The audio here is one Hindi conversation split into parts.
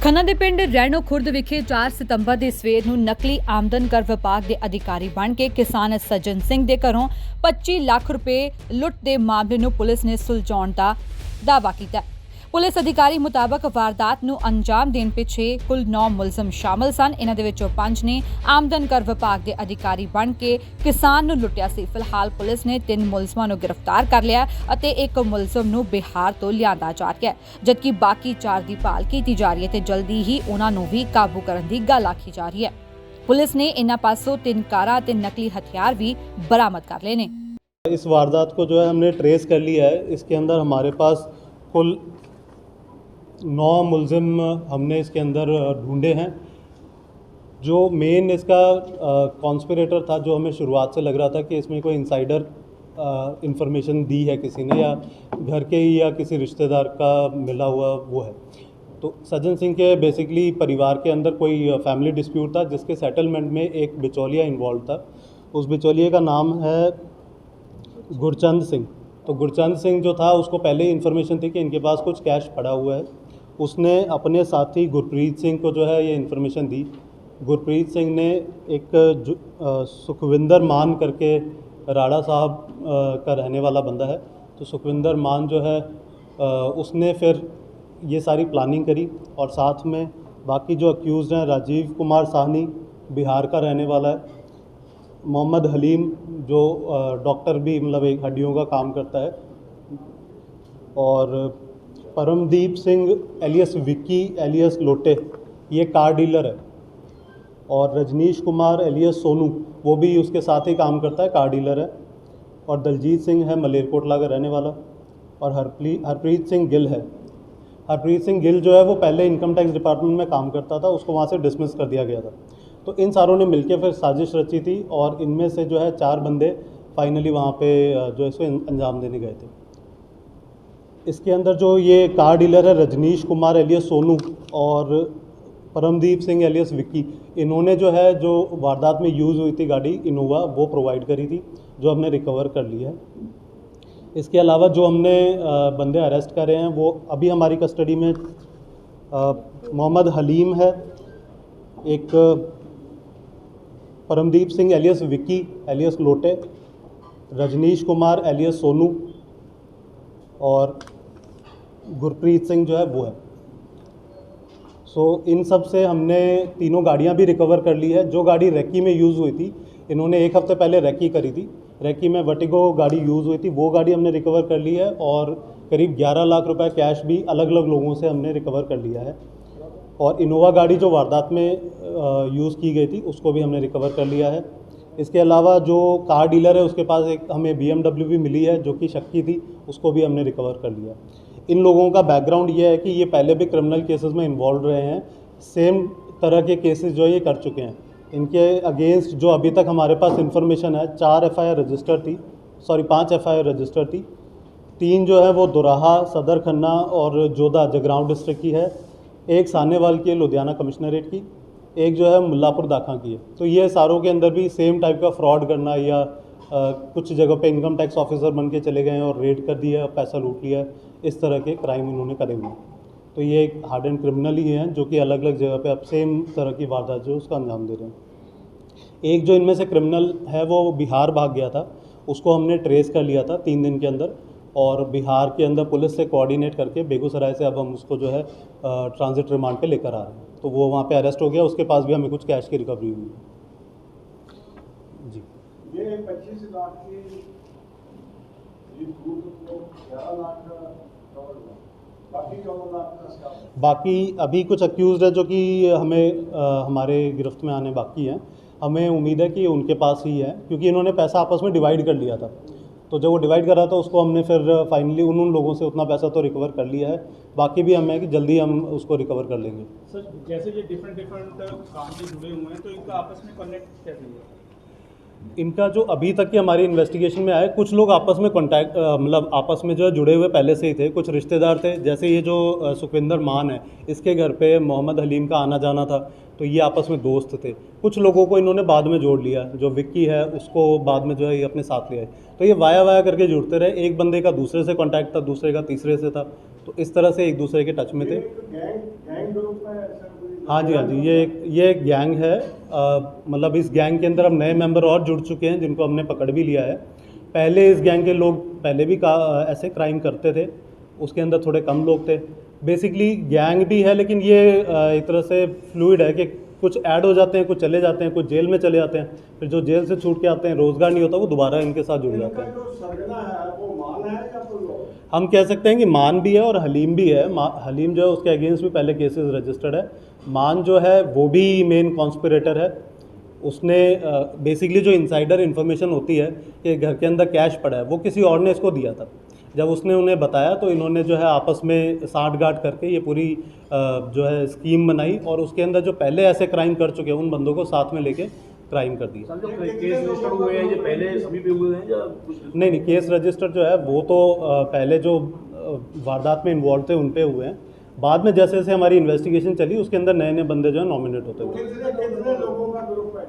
ਖੰਨਾ ਦੇ ਪਿੰਡ ਰੈਣੋ ਖੁਰਦ ਵਿਖੇ 4 ਸਤੰਬਰ ਦੀ ਸਵੇਰ ਨੂੰ ਨਕਲੀ ਆਮਦਨ ਕਰ ਵਿਭਾਗ ਦੇ ਅਧਿਕਾਰੀ ਬਣ ਕੇ ਕਿਸਾਨ ਸੱਜਣ ਸਿੰਘ ਦੇ ਘਰੋਂ 25 ਲੱਖ ਰੁਪਏ ਲੁੱਟ ਦੇ ਮਾਮਲੇ ਨੂੰ ਪੁਲਿਸ ਨੇ ਸੁਲਝਾਉਣ ਦਾ ਦਾਅਵਾ ਕੀਤਾ। ਪੁਲਿਸ ਅਧਿਕਾਰੀ ਮੁਤਾਬਕ ਵਾਰਦਾਤ ਨੂੰ ਅੰਜਾਮ ਦੇਣ ਪਿੱਛੇ ਕੁੱਲ 9 ਮੁਲਜ਼ਮ ਸ਼ਾਮਲ ਸਨ। ਇਹਨਾਂ ਦੇ ਵਿੱਚੋਂ 5 ਨੇ ਆਮਦਨ ਕਰ ਵਿਭਾਗ ਦੇ ਅਧਿਕਾਰੀ ਬਣ ਕੇ ਕਿਸਾਨ ਨੂੰ ਲੁੱਟਿਆ ਸੀ। ਫਿਲਹਾਲ ਪੁਲਿਸ ਨੇ 3 ਮੁਲਜ਼ਮਾਂ ਨੂੰ ਗ੍ਰਿਫਤਾਰ ਕਰ ਲਿਆ ਅਤੇ 1 ਮੁਲਜ਼ਮ ਨੂੰ ਬਿਹਾਰ ਤੋਂ ਲਿਆਂਦਾ ਜਾ ਰਿਹਾ ਹੈ, ਜਦਕਿ ਬਾਕੀ 4 ਦੀ ਭਾਲ ਕੀਤੀ ਜਾ ਰਹੀ ਹੈ ਤੇ ਜਲਦੀ ਹੀ ਉਹਨਾਂ ਨੂੰ ਵੀ ਕਾਬੂ ਕਰਨ ਦੀ ਗੱਲ ਆਖੀ ਜਾ ਰਹੀ ਹੈ। ਪੁਲਿਸ ਨੇ ਇਹਨਾਂ ਪਾਸੋਂ 3 कारा ਤੇ नकली हथियार भी बरामद कर लिए ने। इस वारदात को जो है हमने ट्रेस कर लिया है। इसके अंदर हमारे पास कुल 9 मुलजिम हमने इसके अंदर ढूंढे हैं। जो मेन इसका कॉन्स्पिरेटर था, जो हमें शुरुआत से लग रहा था कि इसमें कोई इंसाइडर इंफॉर्मेशन दी है किसी ने या घर के ही या किसी रिश्तेदार का मिला हुआ वो है। तो सज्जन सिंह के बेसिकली परिवार के अंदर कोई फैमिली डिस्प्यूट था, जिसके सेटलमेंट में एक बिचौलिया इन्वॉल्व था। उस बिचौलिए का नाम है गुरचंद सिंह। तो गुरचंद सिंह जो था, उसको पहले ही इन्फॉर्मेशन थी कि इनके पास कुछ कैश पड़ा हुआ है। उसने अपने साथी गुरप्रीत सिंह को जो है ये इन्फॉर्मेशन दी। गुरप्रीत सिंह ने एक सुखविंदर मान करके राड़ा साहब का रहने वाला बंदा है, तो सुखविंदर मान जो है उसने फिर ये सारी प्लानिंग करी और साथ में बाकी जो अक्यूज़ हैं, राजीव कुमार साहनी बिहार का रहने वाला है, मोहम्मद हलीम जो डॉक्टर भी मतलब एक हड्डियों का काम करता है, और परमदीप सिंह एलियस विक्की एलियस लोटे ये कार डीलर है, और रजनीश कुमार एलियस सोनू वो भी उसके साथ ही काम करता है, कार डीलर है, और दलजीत सिंह है मलेरकोटला का रहने वाला, और हरप्रीत सिंह गिल है। हरप्रीत सिंह गिल जो है वो पहले इनकम टैक्स डिपार्टमेंट में काम करता था, उसको वहाँ से डिसमिस कर दिया गया था। तो इन सारों ने मिलकर फिर साजिश रची थी और इनमें से जो है 4 बंदे फाइनली वहाँ पे जो है इसको अंजाम देने गए थे। इसके अंदर जो ये कार डीलर है रजनीश कुमार एलियस सोनू और परमदीप सिंह एलियस विक्की, इन्होंने जो है जो वारदात में यूज़ हुई थी गाड़ी इनोवा वो प्रोवाइड करी थी, जो हमने रिकवर कर ली है। इसके अलावा जो हमने बंदे अरेस्ट करे हैं वो अभी हमारी कस्टडी में मोहम्मद हलीम है, एक परमदीप सिंह एलियस विक्की एलियस लोटे, रजनीश कुमार एलियस सोनू और गुरप्रीत सिंह जो है वो है। इन सब से हमने तीनों गाड़ियां भी रिकवर कर ली है। जो गाड़ी रैकी में यूज़ हुई थी, इन्होंने 1 हफ्ते पहले रैकी करी थी, रैकी में वर्टिगो गाड़ी यूज़ हुई थी, वो गाड़ी हमने रिकवर कर ली है, और करीब 11 लाख रुपए कैश भी अलग अलग लोगों से हमने रिकवर कर लिया है। और इनोवा गाड़ी जो वारदात में यूज़ की गई थी उसको भी हमने रिकवर कर लिया है। इसके अलावा जो कार डीलर है उसके पास एक हमें BMW भी मिली है जो कि शक्की थी, उसको भी हमने रिकवर कर लिया। इन लोगों का बैकग्राउंड ये है कि ये पहले भी क्रिमिनल केसेस में इन्वॉल्व रहे हैं, सेम तरह के केसेस जो ये कर चुके हैं। इनके अगेंस्ट जो अभी तक हमारे पास इन्फॉर्मेशन है 5 FIR रजिस्टर थी। 3 जो है वो दोराहा, सदर खन्ना और जोधा जगरांव डिस्ट्रिक्ट की है, 1 सानेवाल की है लुधियाना कमिश्नरेट की, 1 जो है मुल्लापुर दाखा की है। तो ये सारों के अंदर भी सेम टाइप का फ्रॉड करना या कुछ जगह पे इनकम टैक्स ऑफिसर बन के चले गए और रेड कर दिया, पैसा लूट लिया, इस तरह के क्राइम इन्होंने करे हुए हैं। तो ये एक हार्ड एंड क्रिमिनल ही हैं जो कि अलग अलग जगह पे अब सेम तरह की वारदात जो उसका अंजाम दे रहे हैं। एक जो इनमें से क्रिमिनल है वो बिहार भाग गया था, उसको हमने ट्रेस कर लिया था 3 दिन के अंदर, और बिहार के अंदर पुलिस से कोऑर्डिनेट करके बेगूसराय से अब हम उसको जो है ट्रांजिट रिमांड पे लेकर आ रहे हैं। तो वो वहाँ पे अरेस्ट हो गया, उसके पास भी हमें कुछ कैश की रिकवरी हुई है। जी, ये 25 लाख की 11 लाख बाकी अभी कुछ अक्यूज़ड है जो कि हमें हमारे गिरफ्त में आने बाकी हैं। हमें उम्मीद है कि उनके पास ही है, क्योंकि इन्होंने पैसा आपस में डिवाइड कर लिया था। तो जब वो डिवाइड कर रहा था उसको हमने फिर फाइनली उन लोगों से उतना पैसा तो रिकवर कर लिया है, बाकी भी हमें कि जल्दी हम उसको रिकवर कर लेंगे। सर, जैसे ये डिफरेंट काम से जुड़े हुए हैं तो इनका आपस में कनेक्ट कैसे है? इनका जो अभी तक की हमारी इन्वेस्टिगेशन में आया, कुछ लोग आपस में कॉन्टैक्ट मतलब आपस में जो है जुड़े हुए पहले से ही थे, कुछ रिश्तेदार थे। जैसे ये जो सुखविंदर मान है, इसके घर पे मोहम्मद हलीम का आना जाना था, तो ये आपस में दोस्त थे। कुछ लोगों को इन्होंने बाद में जोड़ लिया, जो विक्की है उसको बाद में जो है ये अपने साथ ले आए। तो ये वाया वाया करके जुड़ते रहे, एक बंदे का दूसरे से कॉन्टैक्ट था, दूसरे का तीसरे से था, तो इस तरह से एक दूसरे के टच में थे। हाँ जी, हाँ जी, ये एक गैंग है। मतलब इस गैंग के अंदर अब नए मेंबर और जुड़ चुके हैं, जिनको हमने पकड़ भी लिया है। पहले इस गैंग के लोग पहले भी ऐसे क्राइम करते थे, उसके अंदर थोड़े कम लोग थे। बेसिकली गैंग भी है, लेकिन ये एक तरह से फ्लूइड है कि कुछ ऐड हो जाते हैं, कुछ चले जाते हैं, कुछ जेल में चले जाते हैं, फिर जो जेल से छूट के आते हैं, रोज़गार नहीं होता, वो दोबारा इनके साथ जुड़ जाते हैं। हम कह सकते हैं कि मान भी है और हलीम भी है। हलीम जो है उसके अगेंस्ट भी पहले केसेस रजिस्टर्ड है। मान जो है वो भी मेन कॉन्स्पिरेटर है। उसने बेसिकली जो इनसाइडर इन्फॉर्मेशन होती है कि घर के अंदर कैश पड़ा है, वो किसी और ने इसको दिया था। जब उसने उन्हें बताया तो इन्होंने जो है आपस में साठ-गांठ करके ये पूरी जो है स्कीम बनाई, और उसके अंदर जो पहले ऐसे क्राइम कर चुके हैं उन बंदों को साथ में लेके क्राइम कर दिया। सर, जो केस रजिस्टर्ड हुए हैं ये पहले अभी भी हुए हैं या कुछ? नहीं, केस रजिस्टर जो है वो तो पहले जो वारदात में इन्वॉल्व थे उन पे हुए हैं। बाद में जैसे जैसे हमारी इन्वेस्टिगेशन चली, उसके अंदर नए नए बंदे जो है नॉमिनेट होते हुए। कितने लोगों का ग्रुप है?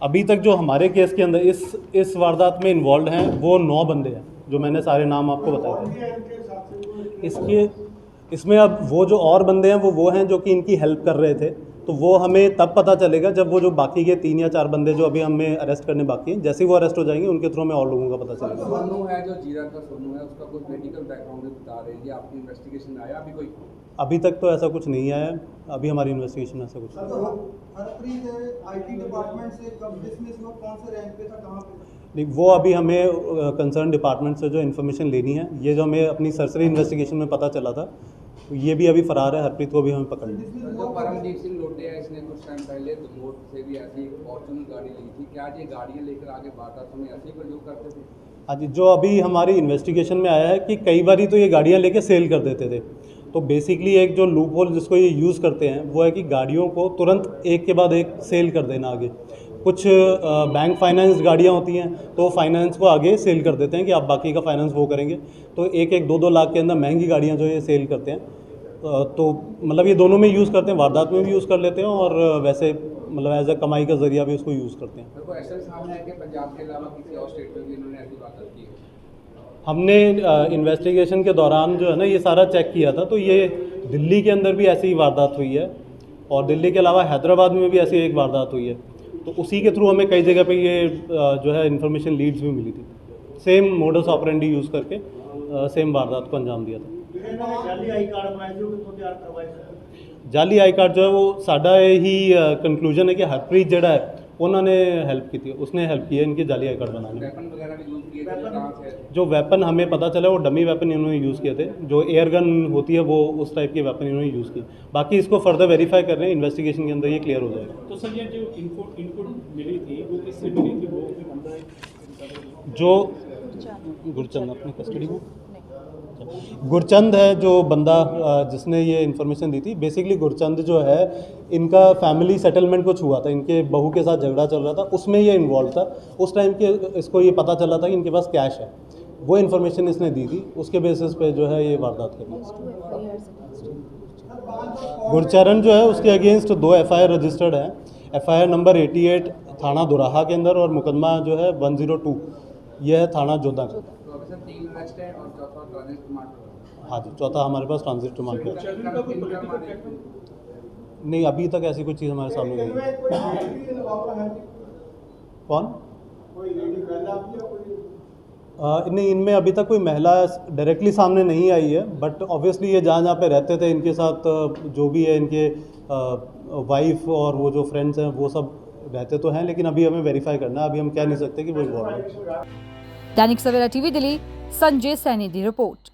अभी तक जो हमारे केस के अंदर इस वारदात में इन्वॉल्व हैं वो 9 बंदे हैं, जो मैंने सारे नाम आपको बताए थे। इसमें अब वो जो और बंदे हैं वो हैं जो कि इनकी हेल्प कर रहे थे, तो वो हमें तब पता चलेगा जब वो जो बाकी के 3 या 4 बंदे जो अभी हमें अरेस्ट करने बाकी हैं, जैसे ही वो अरेस्ट हो जाएंगे उनके थ्रू हमें और लोगों का पता चलेगा। सोनू है जो जीरा का सोनू है, उसका कोई मेडिकल बैकग्राउंड बता रहे हैं, ये आपकी इन्वेस्टिगेशन आया अभी कोई? अभी तक तो ऐसा कुछ नहीं आया, अभी हमारी इन्वेस्टिगेशन ऐसा कुछ नहीं। हरप्रीत आईटी डिपार्टमेंट से कब डिसमिस हुआ, कौन से रैंक पे था, कहाँ पे? नहीं, वो अभी हमें कंसर्न डिपार्टमेंट से जो इन्फॉर्मेशन लेनी है, ये जो हमें अपनी सरसरी इन्वेस्टिगेशन में पता चला था, तो ये भी अभी फरार है। हरप्रीत को भी हमें पकड़ लिया। जो परमजीत सिंह लोटे है, इसने कुछ टाइम पहले दमोह से भी ऐसी फॉर्च्यूनर गाड़ी ली थी, क्या ये गाड़ियाँ लेकर आगे वारदात में ऐसे ही प्रयोग करते थे? हाँ जी, जो अभी हमारी इन्वेस्टिगेशन में आया है कि कई बारी तो ये गाड़ियाँ लेके सेल कर देते थे। तो बेसिकली एक जो लूप होल जिसको ये यूज़ करते हैं वो है कि गाड़ियों को तुरंत एक के बाद एक सेल कर देना आगे। कुछ बैंक फाइनेंस गाड़ियाँ होती हैं तो फाइनेंस को आगे सेल कर देते हैं कि आप बाकी का फाइनेंस वो करेंगे, तो 1-2 लाख के अंदर महंगी गाड़ियाँ जो ये सेल करते हैं। तो मतलब ये दोनों में यूज़ करते हैं, वारदात में भी यूज़ कर लेते हैं और वैसे मतलब एज अ कमाई का जरिया भी उसको यूज़ करते हैं। तो ऐसा सामने है कि पंजाब के अलावा किसी और स्टेट में भी इन्होंने ऐसी वारदात की है? हमने इन्वेस्टिगेशन के दौरान जो है ना ये सारा चेक किया था, तो ये दिल्ली के अंदर भी ऐसी ही वारदात हुई है, और दिल्ली के अलावा हैदराबाद में भी ऐसी एक वारदात हुई है। तो उसी के थ्रू हमें कई जगह पे ये जो है इन्फॉर्मेशन लीड्स भी मिली थी। सेम मोडस ऑपरेंडी यूज़ करके सेम वारदात को अंजाम दिया था। जाली आई कार्ड बनाए थे, वो तैयार करवाए थे। जाली आई कार्ड जो है वो साडा ही कंक्लूजन है कि हरप्रीत जड़ा है उन्होंने हेल्प की थी, उसने हेल्प की है इनके जाली आई कार्ड बनाने में। वेपन वगैरह भी यूज़ किए थे, कहाँ से? जो वेपन हमें पता चला वो डमी वेपन इन्होंने यूज़ किए थे, जो एयर गन होती है वो उस टाइप के वेपन इन्होंने यूज़ किए। बाकी इसको फर्दर वेरीफाई कर रहे हैं, इन्वेस्टिगेशन के अंदर ये क्लियर हो जाएगा। तो सर, ये जो इनपुट मिली थी वो किससे मिली थी? वो बंदा है जो गुरचंद अपनी कस्टडी में, गुरचंद है जो बंदा जिसने ये इन्फॉर्मेशन दी थी। बेसिकली गुरचंद जो है इनका फैमिली सेटलमेंट कुछ हुआ था, इनके बहू के साथ झगड़ा चल रहा था, उसमें ये इन्वॉल्व था। उस टाइम के इसको ये पता चला था कि इनके पास कैश है, वो इन्फॉर्मेशन इसने दी थी, उसके बेसिस पे जो है ये वारदात करी। गुरचरण जो है उसके अगेंस्ट 2 FIR रजिस्टर्ड है। FIR नंबर 88 थाना दोराहा के अंदर, और मुकदमा जो है 102 ये है थाना जोधा का। तो अभी सर 3 अरेस्ट है और चौथा ट्रांजिट रिमांड पर। हाँ जी, चौथा हमारे पास ट्रांजिट रिमांड पे है। नहीं, अभी तक ऐसी कोई चीज़ हमारे सामने नहीं है। कौन? कोई लेडी महिला भी है कोई? नहीं, इनमें अभी तक कोई महिला डायरेक्टली सामने नहीं आई है, बट ऑब्वियसली ये जहाँ जहाँ पे रहते थे इनके साथ जो भी है इनके वाइफ और वो जो फ्रेंड्स हैं वो सब रहते तो हैं, लेकिन अभी हमें वेरीफाई करना है, अभी हम कह नहीं सकते कि वो इन्वॉल्व है। दैनिक सवेरा टीवी दिल्ली, संजय सैनी की रिपोर्ट।